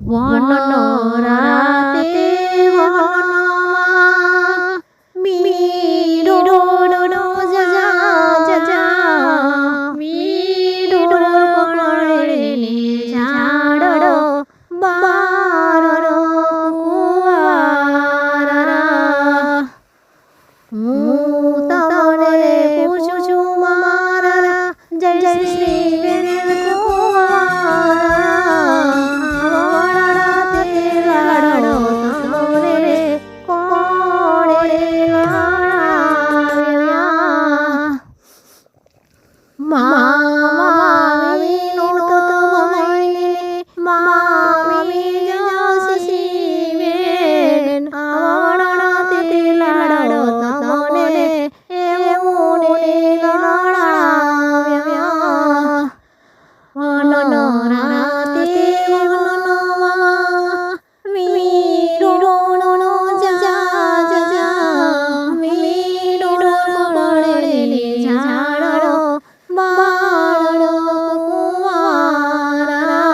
વનનો રાતે વનમાં મીરો હું તમને પૂછું છું મારા જય શ્રી વેલકુમારા લાડો તમને કોણે વાળ્યા મામીનું તો મહિને મામી જસી બેન આવડાતે લાડો તમને એવું ને લડાવ્યા વનનો રાતે વનમાં વીરોનો જા વીરો પડે ઝાડો બાળો કુંવારા